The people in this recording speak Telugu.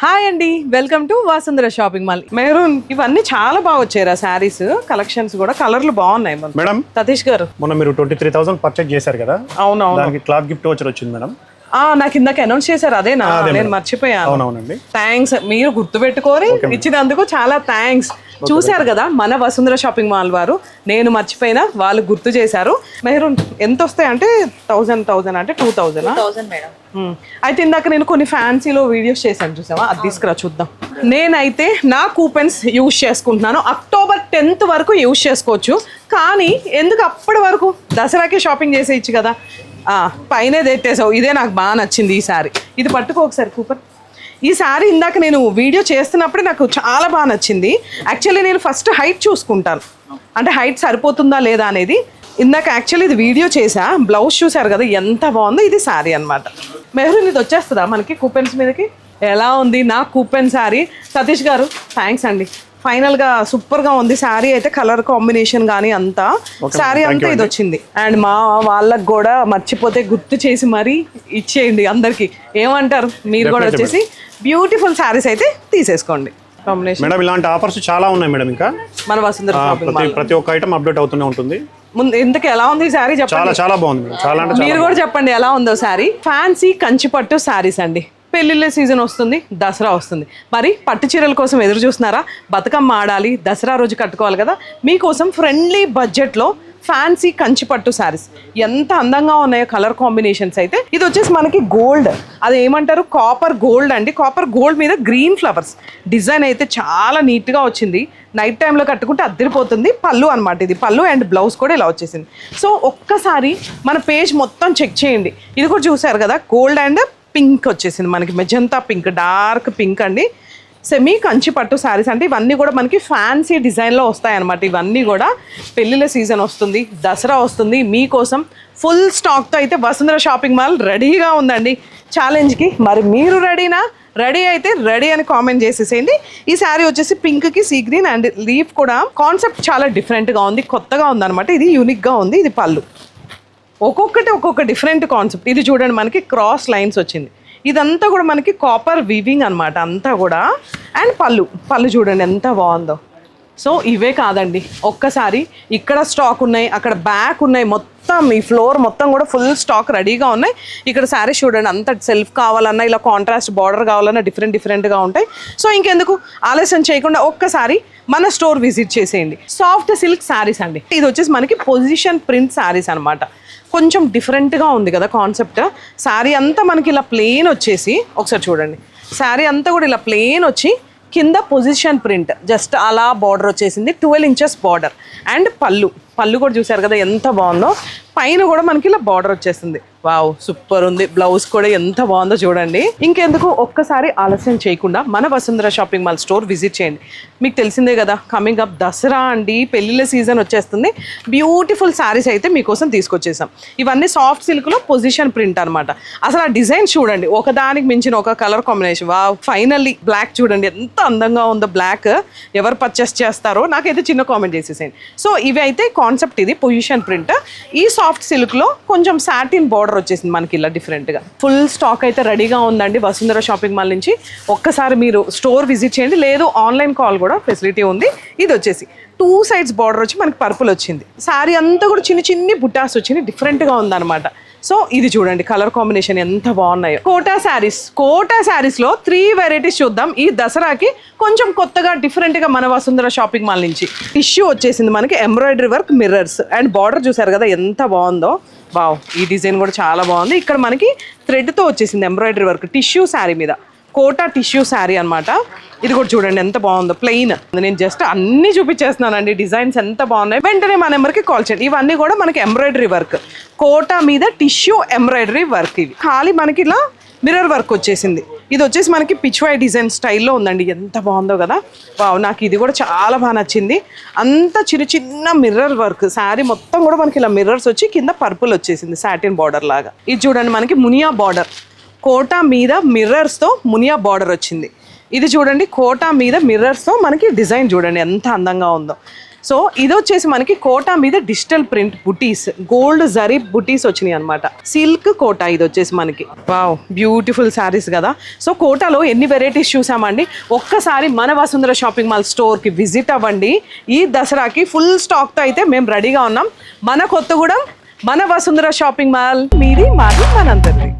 హాయ్ అండి, welcome to Vasundhara shopping mall. Maroon ఇవన్నీ చాలా బాగా వచ్చాయి సారీస్ కలెక్షన్స్ కూడా, కలర్లు బాగున్నాయి. మేడం సతీష్ గారు, మొన్న మీరు 23,000 పర్చేజ్ చేశారు కదా? అవునవును, దానికి క్లాత్ గిఫ్ట్ వచ్చర్ వచ్చింది మేడం. నాకు ఇందాక అనౌన్స్ చేశారు, అదేనా? నేను మర్చిపోయాను. అవునవునండి, థ్యాంక్స్. మీరు గుర్తుపెట్టుకొని ఇచ్చినందుకు చాలా థ్యాంక్స్. చూశారు కదా మన వసుంధర షాపింగ్ మాల్ వారు, నేను మర్చిపోయినా వాళ్ళు గుర్తు చేశారు. మెహరూన్ ఎంత వస్తాయి అంటే 1000 అంటే 2000 మేడం. అయితే ఇందాక నేను కొన్ని ఫ్యాన్సీలో వీడియోస్ చేశాను, చూసావా? అది తీసుకురా చూద్దాం. నేనైతే నా కూపెన్స్ యూజ్ చేసుకుంటున్నాను. అక్టోబర్ 10th వరకు యూజ్ చేసుకోవచ్చు, కానీ ఎందుకు అప్పటి వరకు? దసరాకే షాపింగ్ చేసేయచ్చు కదా. పైన తెట్టేసావు, ఇదే నాకు బాగా నచ్చింది ఈ సారీ. ఇది పట్టుకో ఒకసారి కూపన్. ఈ సారీ ఇందాక నేను వీడియో చేస్తున్నప్పుడే నాకు చాలా బాగా నచ్చింది. యాక్చువల్లీ నేను ఫస్ట్ హైట్ చూసుకుంటాను, అంటే హైట్ సరిపోతుందా లేదా అనేది. ఇందాక యాక్చువల్లీ ఇది వీడియో చేసా, బ్లౌజ్ చూసారు కదా ఎంత బాగుందో. ఇది శారీ అనమాట. మెహరూన్ ఇది వచ్చేస్తుందా మనకి కూపెన్స్ మీదకి? ఎలా ఉంది నా కూపెన్ శారీ? సతీష్ గారు థ్యాంక్స్ అండి. ఫైనల్గా సూపర్గా ఉంది శారీ అయితే, కలర్ కాంబినేషన్ కానీ అంతా శారీ అంతా ఇది వచ్చింది. అండ్ మా వాళ్ళకి కూడా మర్చిపోతే గుర్తు చేసి మరీ ఇచ్చేయండి అందరికి. ఏమంటారు? మీరు కూడా వచ్చేసి బ్యూటిఫుల్ శారీస్ అయితే తీసేసుకోండి. మేడం ఇలాంటి ఆఫర్స్ చాలా ఉన్నాయి మేడం. ఇంకా మన వసుంధర ప్రతి ఒక్క ఐటమ్ అప్డేట్ అవుతూనే ఉంటుంది. ముందు ఇంతకు ఎలా ఉంది ఈ శారీ చెప్పండి. చాలా బాగుంది మేడం. చాలా అంటే మీరు కూడా చెప్పండి ఎలా ఉందో శారీ. ఫ్యాన్సీ కంచిపట్టు శారీస్ అండి. పెళ్ళిళ్ళ సీజన్ వస్తుంది, దసరా వస్తుంది. మరి పట్టు చీరల కోసం ఎదురు చూస్తున్నారా? బతుకమ్మ ఆడాలి, దసరా రోజు కట్టుకోవాలి కదా. మీకోసం ఫ్రెండ్లీ బడ్జెట్లో ఫ్యాన్సీ కంచిపట్టు శారీస్ ఎంత అందంగా ఉన్నాయో కలర్ కాంబినేషన్స్ అయితే. ఇది వచ్చేసి మనకి గోల్డ్, అది ఏమంటారు, కాపర్ గోల్డ్ అండి. కాపర్ గోల్డ్ మీద గ్రీన్ ఫ్లవర్స్ డిజైన్ అయితే చాలా నీట్గా వచ్చింది. నైట్ టైంలో కట్టుకుంటే అద్దరిపోతుంది. పళ్ళు అనమాట, ఇది పళ్ళు. అండ్ బ్లౌజ్ కూడా ఇలా వచ్చేసింది. సో ఒక్కసారి మన పేజ్ మొత్తం చెక్ చేయండి. ఇది కూడా చూసారు కదా, గోల్డ్ అండ్ పింక్ వచ్చేసింది మనకి, మెజంతా పింక్, డార్క్ పింక్ అండి. సెమీ కంచి పట్టు శారీస్ అంటే ఇవన్నీ కూడా మనకి ఫ్యాన్సీ డిజైన్లో వస్తాయన్నమాట. ఇవన్నీ కూడా పెళ్ళిళ్ళ సీజన్ వస్తుంది, దసరా వస్తుంది. మీకోసం ఫుల్ స్టాక్తో అయితే వసుంధర షాపింగ్ మాల్ రెడీగా ఉందండి ఛాలెంజ్కి. మరి మీరు రెడీనా? రెడీ అయితే రెడీ అని కామెంట్ చేసేసేయండి. ఈ శారీ వచ్చేసి పింక్కి సీ గ్రీన్ అండ్ లీఫ్ కూడా కాన్సెప్ట్ చాలా డిఫరెంట్గా ఉంది, కొత్తగా ఉందన్నమాట. ఇది యూనిక్గా ఉంది. ఇది పళ్ళు, ఒక్కొక్కటి ఒక్కొక్క డిఫరెంట్ కాన్సెప్ట్. ఇది చూడండి మనకి క్రాస్ లైన్స్ వచ్చింది. ఇదంతా కూడా మనకి కాపర్ వీవింగ్ అనమాట అంతా కూడా. అండ్ పళ్ళు చూడండి ఎంత బాగుందో. సో ఇవే కాదండి, ఒక్కసారి ఇక్కడ స్టాక్ ఉన్నాయి, అక్కడ బ్యాక్ ఉన్నాయి, మొత్తం ఈ ఫ్లోర్ మొత్తం కూడా ఫుల్ స్టాక్ రెడీగా ఉన్నాయి. ఇక్కడ శారీస్ చూడండి, అంత సెల్ఫ్ కావాలన్నా, ఇలా కాంట్రాస్ట్ బార్డర్ కావాలన్నా డిఫరెంట్గా ఉంటాయి. సో ఇంకెందుకు ఆలస్యం చేయకుండా ఒక్కసారి మన స్టోర్ విజిట్ చేసేయండి. సాఫ్ట్ సిల్క్ శారీస్ అండి. ఇది వచ్చేసి మనకి పొజిషన్ ప్రింట్ శారీస్ అనమాట. కొంచెం డిఫరెంట్గా ఉంది కదా కాన్సెప్ట్. శారీ అంతా మనకి ఇలా ప్లెయిన్ వచ్చేసి, ఒకసారి చూడండి, శారీ అంతా కూడా ఇలా ప్లెయిన్ వచ్చి కింద పొజిషన్ ప్రింట్ జస్ట్ అలా బార్డర్ వచ్చేసింది. 12 inches బార్డర్. అండ్ పళ్ళు కూడా చూసారు కదా ఎంత బాగుందో. పైన కూడా మనకి ఇలా బార్డర్ వచ్చేసింది. వావ్, సూపర్ ఉంది. బ్లౌజ్ కూడా ఎంత బాగుందో చూడండి. ఇంకెందుకు ఒక్కసారి ఆలస్యం చేయకుండా మన Vasundhara shopping mall store visit చేయండి. మీకు తెలిసిందే కదా, కమింగ్ అప్ దసరా అండి, పెళ్ళిళ్ళ సీజన్ వచ్చేస్తుంది. బ్యూటిఫుల్ శారీస్ అయితే మీకోసం తీసుకొచ్చేసాం. ఇవన్నీ సాఫ్ట్ సిల్క్లో పొజిషన్ ప్రింట్ అనమాట. అసలు ఆ డిజైన్ చూడండి, ఒకదానికి మించిన ఒక colour combination. Wow, finally black చూడండి ఎంత అందంగా ఉందో. బ్లాక్ ఎవరు పర్చేస్ చేస్తారో నాకైతే చిన్న కామెంట్ చేసేసేయండి. సో ఇవి అయితే కాన్సెప్ట్, ఇది పొజిషన్ ప్రింట్. ఈ సాఫ్ట్ సిల్క్లో కొంచెం సాటిన్ బార్డర్ వచ్చేసింది మనకి ఇలా డిఫరెంట్గా. ఫుల్ స్టాక్ అయితే రెడీగా ఉందండి వసుంధర షాపింగ్ మాల్ నుంచి. ఒక్కసారి మీరు స్టోర్ విజిట్ చేయండి, లేదు ఆన్లైన్ కాల్ కూడా ఫెసిలిటీ ఉంది. ఇది వచ్చేసి 2 sides బార్డర్ వచ్చి మనకి పర్పుల్ వచ్చింది. శారీ అంతా కూడా చిన్ని బుట్టాస్ వచ్చింది, డిఫరెంట్గా ఉందన్నమాట. సో ఇది చూడండి కలర్ కాంబినేషన్ ఎంత బాగున్నాయో. కోటా శారీస్లో 3 varieties చూద్దాం. ఈ దసరాకి కొంచెం కొత్తగా డిఫరెంట్గా మన వసుంధర షాపింగ్ మాల్ నుంచి. టిష్యూ వచ్చేసింది మనకి, embroidery work, mirrors and border చూసారు కదా ఎంత బాగుందో. వావ్, ఈ డిజైన్ కూడా చాలా బాగుంది. ఇక్కడ మనకి థ్రెడ్తో వచ్చేసింది ఎంబ్రాయిడరీ వర్క్, టిష్యూ శారీ మీద. కోటా టిష్యూ శారీ అనమాట. ఇది కూడా చూడండి ఎంత బాగుందో, ప్లెయిన్. నేను జస్ట్ అన్నీ చూపించేస్తున్నానండి, డిజైన్స్ ఎంత బాగున్నాయి. వెంటనే మా నెంబర్కి కాల్ చేయండి. ఇవన్నీ కూడా మనకి ఎంబ్రాయిడరీ వర్క్, కోటా మీద టిష్యూ ఎంబ్రాయిడరీ వర్క్. ఇవి ఖాళీ మనకి ఇలా మిర్రర్ వర్క్ వచ్చేసింది. ఇది వచ్చేసి మనకి పిచ్వాయ్ డిజైన్ స్టైల్లో ఉందండి, ఎంత బాగుందో కదా. వావ్, నాకు ఇది కూడా చాలా బాగా నచ్చింది. అంత చిన్న మిర్రర్ వర్క్. శారీ మొత్తం కూడా మనకి ఇలా మిర్రర్స్ వచ్చి కింద పర్పుల్ వచ్చేసింది సాటిన్ బార్డర్ లాగా. ఇది చూడండి మనకి మునియా బార్డర్, కోటా మీద మిర్రర్స్తో మునియా బార్డర్ వచ్చింది. ఇది చూడండి కోటా మీద మిర్రర్స్తో మనకి డిజైన్ చూడండి ఎంత అందంగా ఉందో. సో ఇది వచ్చేసి మనకి కోటా మీద డిజిటల్ ప్రింట్ బుటీస్, గోల్డ్ జరీ బుటీస్ వచ్చినాయి అనమాట. సిల్క్ కోటా ఇది వచ్చేసి మనకి. వావ్, బ్యూటిఫుల్ శారీస్ కదా. సో కోటాలో ఎన్ని వెరైటీస్ చూసామండి. ఒక్కసారి మన వసుంధర షాపింగ్ మాల్ స్టోర్కి విజిట్ అవ్వండి. ఈ దసరాకి ఫుల్ స్టాక్తో అయితే మేము రెడీగా ఉన్నాం. మన కొత్తగూడెం, మన వసుంధర షాపింగ్ మాల్, మీది మాది మనందరిది.